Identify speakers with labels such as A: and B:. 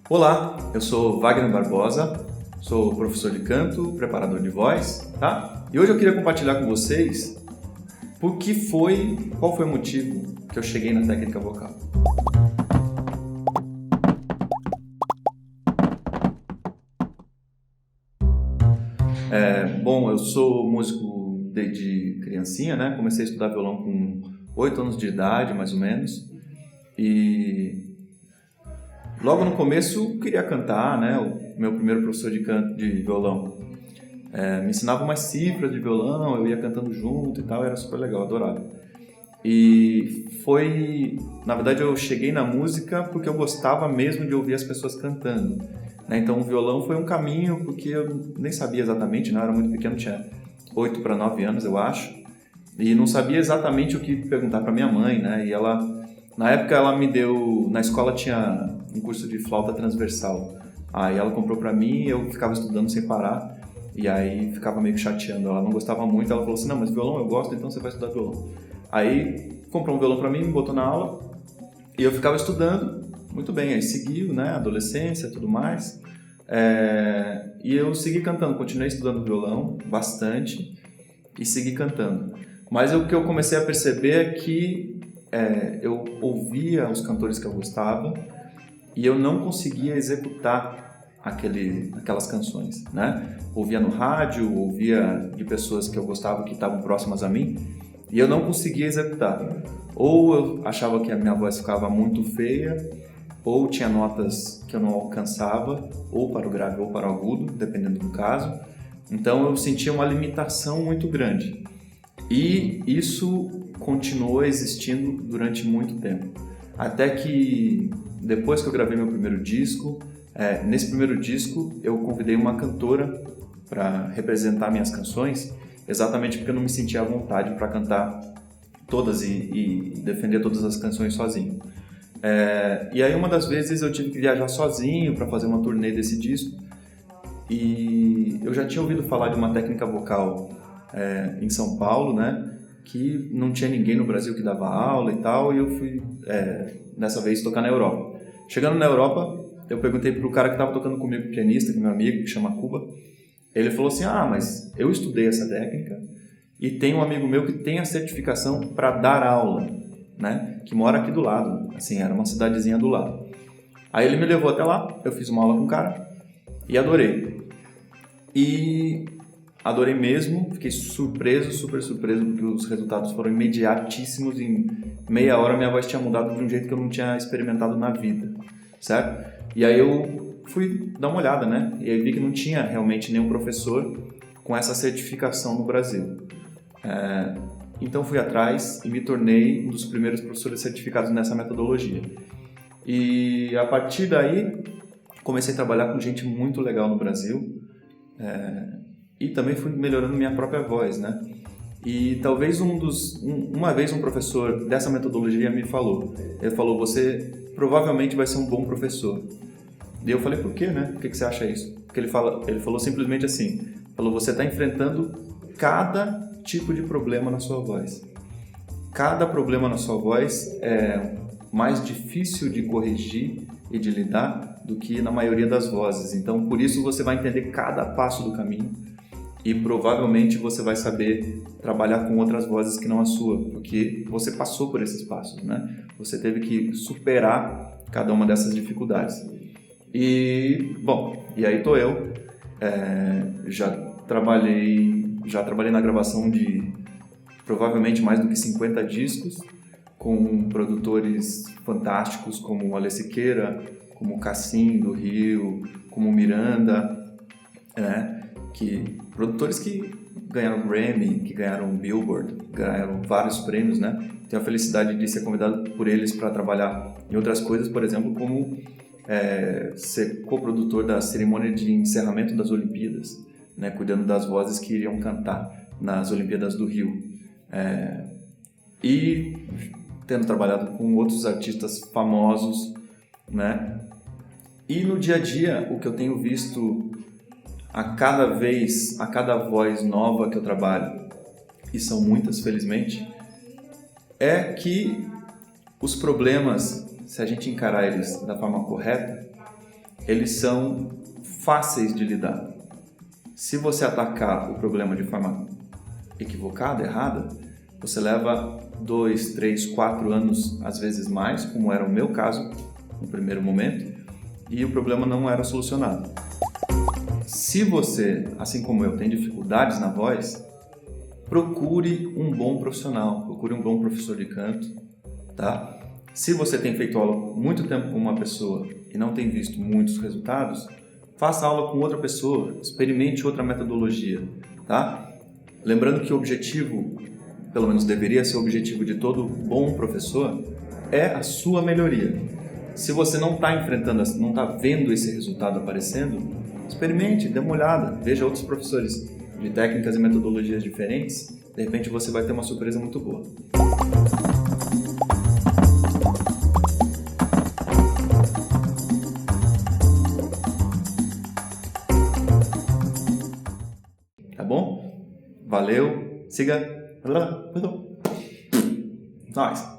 A: Olá, eu sou Wagner Barbosa, sou professor de canto, preparador de voz, tá? E hoje eu queria compartilhar com vocês qual foi o motivo que eu cheguei na técnica vocal. Bom, eu sou músico desde criancinha, né? Comecei a estudar violão com 8 anos de idade, mais ou menos, e logo no começo eu queria cantar, né? O meu primeiro professor de violão me ensinava umas cifras de violão, eu ia cantando junto e tal, era super legal, adorava. E na verdade eu cheguei na música porque eu gostava mesmo de ouvir as pessoas cantando, né? Então o violão foi um caminho porque eu nem sabia exatamente, né? Eu era muito pequeno, tinha 8 para 9 anos, eu acho, e não sabia exatamente o que perguntar para minha mãe, né? E na época ela me deu, na escola tinha um curso de flauta transversal, aí ela comprou para mim, eu ficava estudando sem parar, e aí ficava meio chateando, ela não gostava muito, ela falou assim, não, mas violão eu gosto, então você vai estudar violão. Aí comprou um violão para mim, me botou na aula, e eu ficava estudando, muito bem, aí seguiu, né, adolescência e tudo mais, e eu segui cantando, continuei estudando violão bastante, e segui cantando. Mas o que eu comecei a perceber é que eu ouvia os cantores que eu gostava e eu não conseguia executar aquelas canções, né? Ouvia no rádio, ouvia de pessoas que eu gostava que estavam próximas a mim e eu não conseguia executar. Ou eu achava que a minha voz ficava muito feia, ou tinha notas que eu não alcançava, ou para o grave ou para o agudo, dependendo do caso. Então eu sentia uma limitação muito grande. E isso continuou existindo durante muito tempo. Até que, depois que eu gravei meu primeiro disco, nesse primeiro disco eu convidei uma cantora para representar minhas canções, exatamente porque eu não me sentia à vontade para cantar todas e defender todas as canções sozinho. E aí uma das vezes eu tive que viajar sozinho para fazer uma turnê desse disco, e eu já tinha ouvido falar de uma técnica vocal em São Paulo, né, que não tinha ninguém no Brasil que dava aula e tal, e eu fui, dessa vez, tocar na Europa. Chegando na Europa, eu perguntei pro cara que estava tocando comigo, pianista, que é meu amigo, que chama Cuba. Ele falou assim, mas eu estudei essa técnica e tem um amigo meu que tem a certificação para dar aula, né, que mora aqui do lado, assim, era uma cidadezinha do lado. Aí ele me levou até lá, eu fiz uma aula com o cara e adorei. E adorei mesmo, fiquei surpreso, super surpreso, porque os resultados foram imediatíssimos. Em meia hora minha voz tinha mudado de um jeito que eu não tinha experimentado na vida, certo? E aí eu fui dar uma olhada, né? E aí vi que não tinha realmente nenhum professor com essa certificação no Brasil. Então fui atrás e me tornei um dos primeiros professores certificados nessa metodologia. E a partir daí comecei a trabalhar com gente muito legal no Brasil, e também fui melhorando minha própria voz, né? E talvez uma vez um professor dessa metodologia me falou, ele falou, você provavelmente vai ser um bom professor. E eu falei, por quê, né? Por que você acha isso? Porque ele falou simplesmente assim, você está enfrentando cada tipo de problema na sua voz. Cada problema na sua voz é mais difícil de corrigir e de lidar do que na maioria das vozes. Então, por isso você vai entender cada passo do caminho e provavelmente você vai saber trabalhar com outras vozes que não a sua, porque você passou por esses passos, né? Você teve que superar cada uma dessas dificuldades. E, bom, e aí tô eu, já trabalhei na gravação de provavelmente mais do que 50 discos, com produtores fantásticos como o Ale Siqueira, como o Cassim do Rio, como o Miranda, né? Produtores que ganharam Grammy, que ganharam Billboard, ganharam vários prêmios, né? Tenho a felicidade de ser convidado por eles para trabalhar em outras coisas, por exemplo, como ser coprodutor da cerimônia de encerramento das Olimpíadas, né? Cuidando das vozes que iriam cantar nas Olimpíadas do Rio. E tendo trabalhado com outros artistas famosos, né? E no dia a dia, o que eu tenho visto a cada voz nova que eu trabalho, e são muitas, felizmente, é que os problemas, se a gente encarar eles da forma correta, eles são fáceis de lidar. Se você atacar o problema de forma equivocada, errada, você leva 2, 3, 4 anos, às vezes mais, como era o meu caso no primeiro momento, e o problema não era solucionado. Se você, assim como eu, tem dificuldades na voz, procure um bom profissional, procure um bom professor de canto, tá? Se você tem feito aula muito tempo com uma pessoa e não tem visto muitos resultados, faça aula com outra pessoa, experimente outra metodologia, tá? Lembrando que o objetivo, pelo menos deveria ser o objetivo de todo bom professor, é a sua melhoria. Se você não está enfrentando, não está vendo esse resultado aparecendo, experimente, dê uma olhada, veja outros professores de técnicas e metodologias diferentes, de repente você vai ter uma surpresa muito boa. Tá bom? Valeu, siga. Nice.